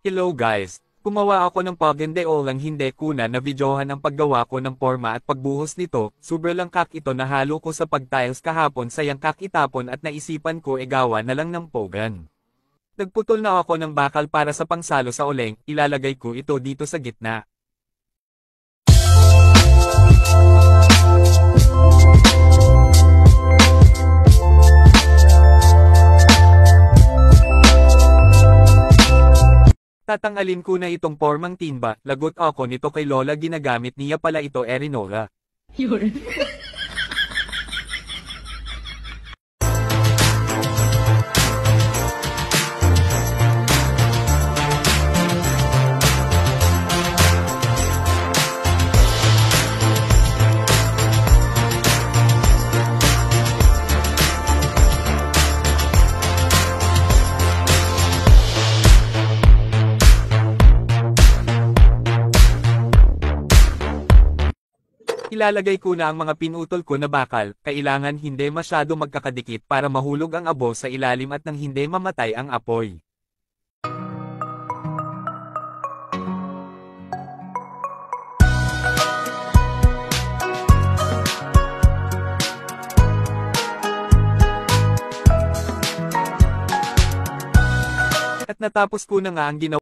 Hello guys! Gumawa ako ng pagendeolang hindi kuna na videohan ang paggawa ko ng forma at pagbuhos nito, sobrang kak ito na halo ko sa pagtiles kahapon sayang kak itapon at naisipan ko gawa na lang ng pogan. Nagputol na ako ng bakal para sa pangsalo sa uleng, ilalagay ko ito dito sa gitna. Tatanggalin ko na itong formang timba, lagot ako nito kay Lola ginagamit niya pala ito erinola. Yun. Ilalagay ko na ang mga pinutol ko na bakal, kailangan hindi masyado magkakadikit para mahulog ang abo sa ilalim at nang hindi mamatay ang apoy. At natapos ko na nga ang ginawa.